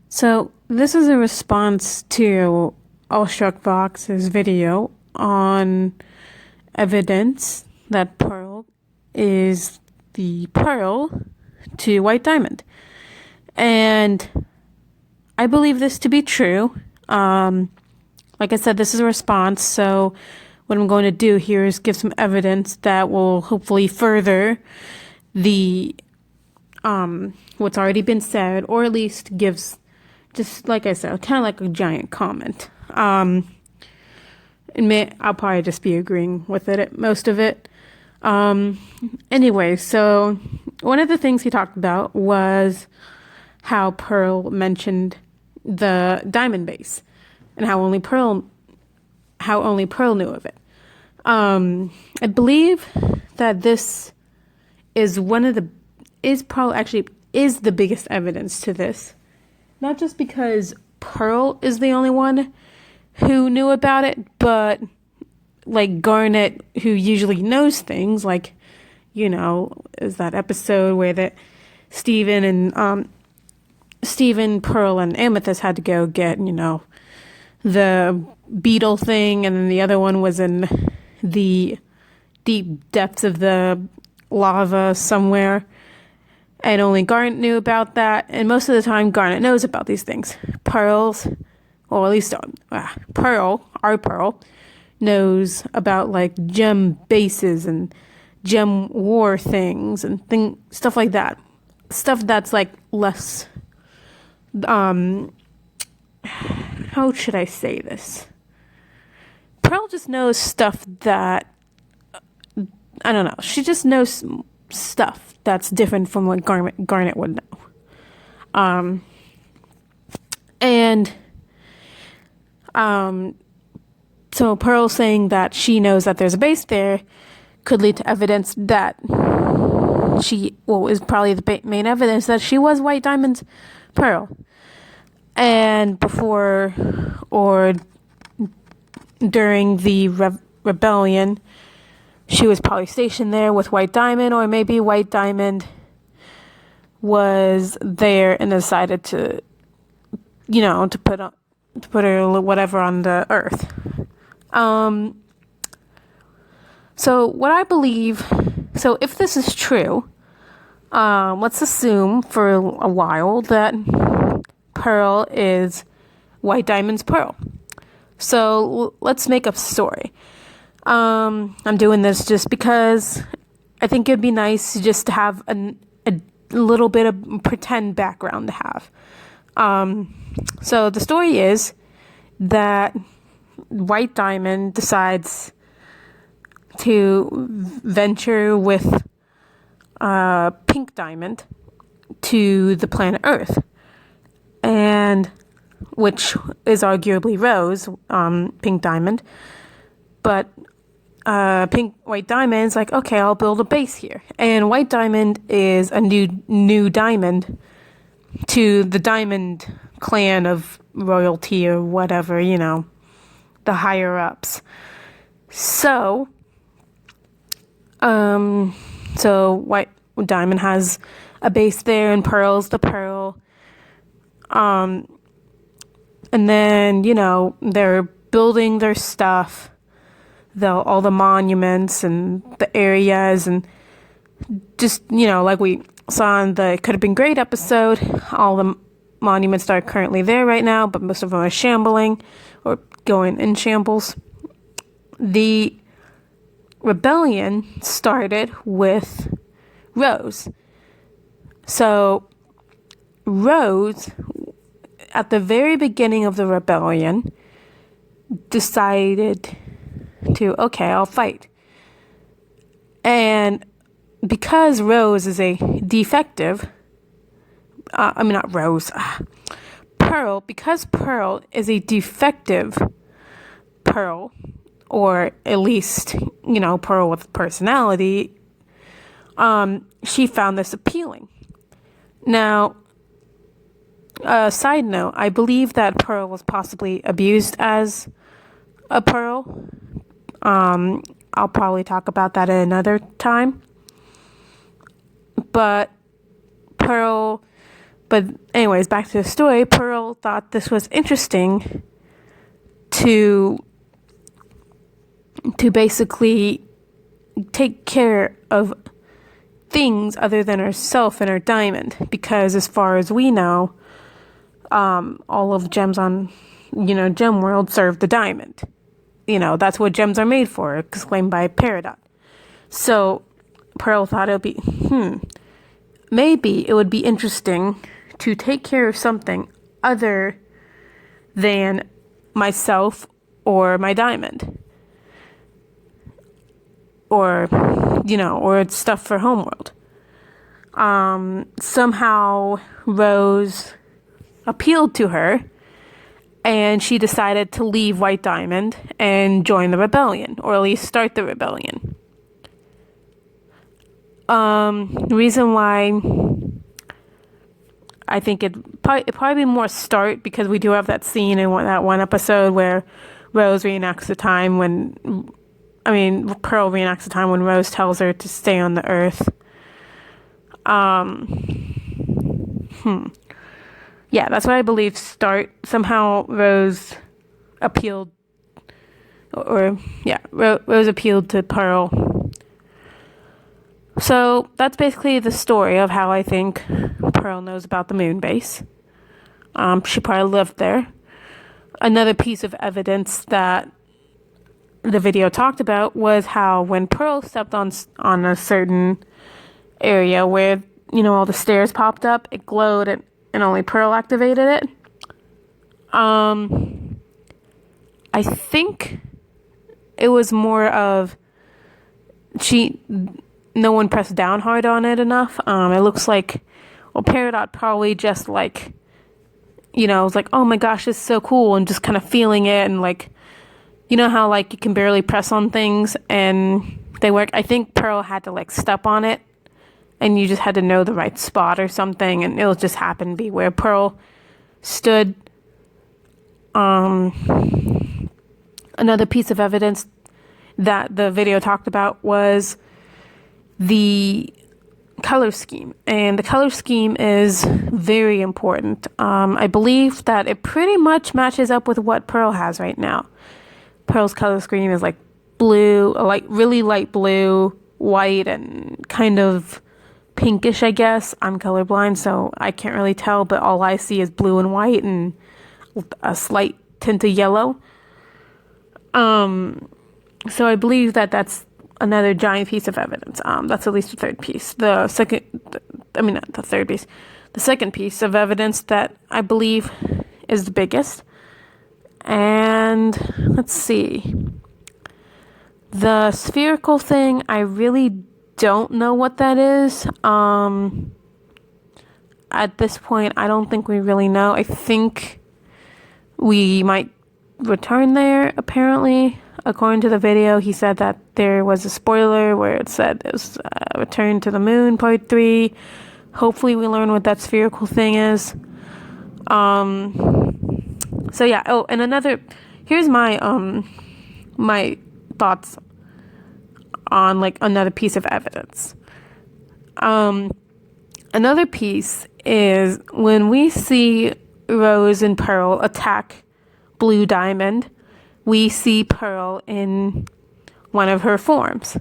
So this is a response to Allstruck Vox's video on evidence that Pearl is the pearl to White Diamond. And I believe this to be true. Like I said, this is a response, so what I'm going to do here is give some evidence that will hopefully further the what's already been said, or at least gives, just like I said, kind of like a giant comment. I'll probably just be agreeing with it, most of it. Anyway, so one of the things he talked about was how Pearl mentioned the diamond base and how only Pearl knew of it. I believe that this is is the biggest evidence to this. Not just because Pearl is the only one who knew about it, but like Garnet, who usually knows things, like, is that episode where Steven, Pearl, and Amethyst had to go get, the beetle thing, and then the other one was in the deep depths of the lava somewhere, and only Garnet knew about that. And most of the time, Garnet knows about these things. Pearl, our Pearl, knows about like gem bases and gem war things and stuff like that. Stuff that's like less, how should I say this? Pearl just knows stuff that, I don't know. She just knows stuff that's different from what Garnet would know. So Pearl saying that she knows that there's a base there could lead to evidence that is probably the main evidence that she was White Diamond's Pearl. And before or during the rebellion, she was probably stationed there with White Diamond, or maybe White Diamond was there and decided to, to put her whatever on the earth. So what I believe, so if this is true, let's assume for a while that Pearl is White Diamond's Pearl. So let's make up a story. I'm doing this just because I think it'd be nice just to have a little bit of pretend background to have. So the story is that White Diamond decides to venture with Pink Diamond to the planet Earth, and which is arguably Rose, Pink Diamond, but White Diamond's like, okay, I'll build a base here. And White Diamond is a new diamond to the Diamond clan of royalty or whatever, the higher ups. So White Diamond has a base there, and Pearl's the Pearl. And then, they're building their stuff, all the monuments and the areas, and just, like we saw in the Could Have Been Great episode, all the monuments that are currently there right now, but most of them are shambling or going in shambles. The rebellion started with Rose. So Rose, at the very beginning of the rebellion, decided to, okay, I'll fight. And because Rose is a defective, Pearl, because Pearl is a defective Pearl, or at least, Pearl with personality, she found this appealing. Now, side note, I believe that Pearl was possibly abused as a Pearl. I'll probably talk about that at another time. But Pearl But anyways, back to the story. Pearl thought this was interesting to basically take care of things other than herself and her diamond, because as far as we know, all of gems on, Gem World serve the diamond. That's what gems are made for, exclaimed by Peridot. So Pearl thought it would be, maybe it would be interesting to take care of something other than myself or my diamond. Or, or it's stuff for Homeworld. Somehow Rose appealed to her, and she decided to leave White Diamond and join the rebellion, or at least start the rebellion. The reason why I think it'd probably be more start, because we do have that scene in that one episode where Rose reenacts the time when, Pearl reenacts the time when Rose tells her to stay on the Earth. Yeah, that's what I believe start. Somehow Rose appealed, Rose appealed to Pearl. So that's basically the story of how I think Pearl knows about the moon base. She probably lived there. Another piece of evidence that the video talked about was how when Pearl stepped on a certain area where, all the stairs popped up, it glowed and only Pearl activated it. I think it was more of no one pressed down hard on it enough. It looks like, Peridot probably just was like, oh my gosh, this is so cool, and just kind of feeling it, and how you can barely press on things and they work. I think Pearl had to step on it, and you just had to know the right spot or something, and it'll just happen to be where Pearl stood. Another piece of evidence that the video talked about was the color scheme, and the color scheme is very important. I believe that it pretty much matches up with what Pearl has right now. Pearl's color scheme is blue, really light blue, white, and kind of pinkish, I guess. I'm colorblind, so I can't really tell, but all I see is blue and white and a slight tint of yellow. So I believe that that's another giant piece of evidence. That's at least the third piece. The second piece of evidence that I believe is the biggest. And let's see. The spherical thing, I really don't know what that is. At this point, I don't think we really know. I think we might return there, apparently. According to the video, he said that there was a spoiler where it said it was Return to the Moon Part 3. Hopefully we learn what that spherical thing is. So yeah, and here's my my thoughts on another piece of evidence. Another piece is when we see Rose and Pearl attack Blue Diamond, we see Pearl in one of her forms.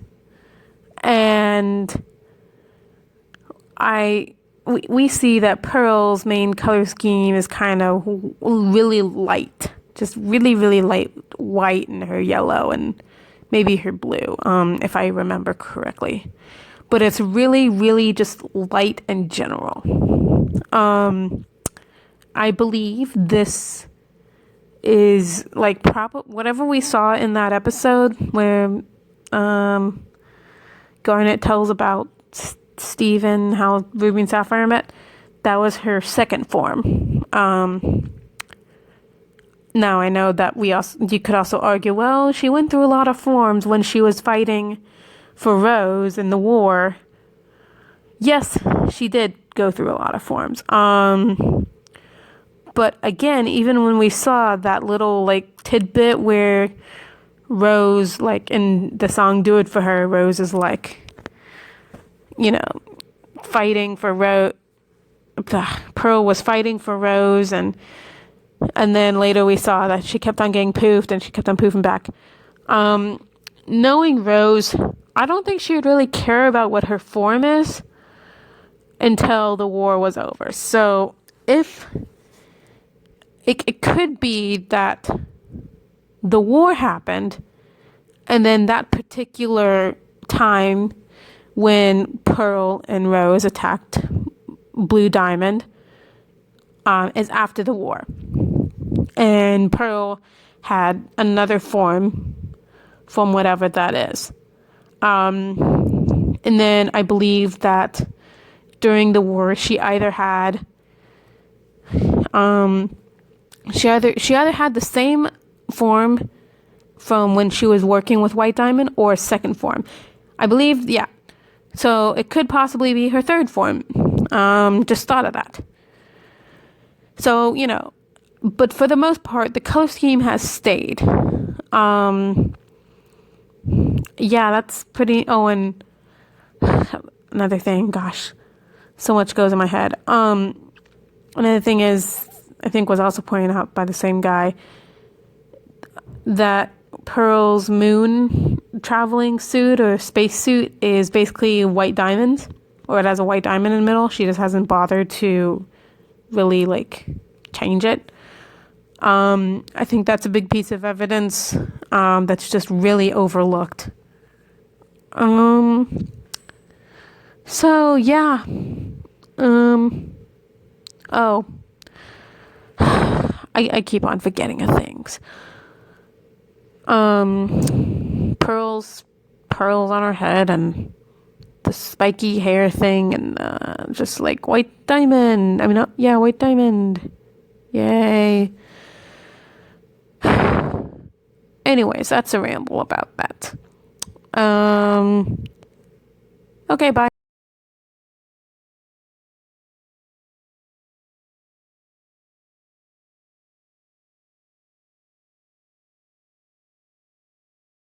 And we see that Pearl's main color scheme is kind of really light, just really, really light white, and her yellow, and maybe her blue, if I remember correctly. But it's really, really just light and general. I believe this is whatever we saw in that episode where Garnet tells about Steven, how Ruby and Sapphire met. That was her second form. Now I know that you could also argue, well, she went through a lot of forms when she was fighting for Rose in the war. Yes, she did go through a lot of forms. But again, even when we saw that little tidbit where Rose, in the song Do It For Her, Rose is fighting for Pearl was fighting for Rose, and then later we saw that she kept on getting poofed, and she kept on poofing back. Knowing Rose, I don't think she would really care about what her form is until the war was over. So if it could be that the war happened, and then that particular time when Pearl and Rose attacked Blue Diamond is after the war. And Pearl had another form from whatever that is. And then I believe that during the war she either had she either had the same form from when she was working with White Diamond, or a second form. I believe, yeah. So it could possibly be her third form. Just thought of that. So, but for the most part, the color scheme has stayed. Yeah, that's pretty. Oh, and another thing, gosh, so much goes in my head. Another thing is, I think was also pointed out by the same guy, that Pearl's moon traveling suit or space suit is basically white diamonds, or it has a white diamond in the middle. She just hasn't bothered to really change it. I think that's a big piece of evidence that's just really overlooked. So yeah. Oh, I keep on forgetting of things. Pearls on her head, and the spiky hair thing, and just White Diamond. White Diamond. Yay. Anyways, that's a ramble about that. Okay, bye.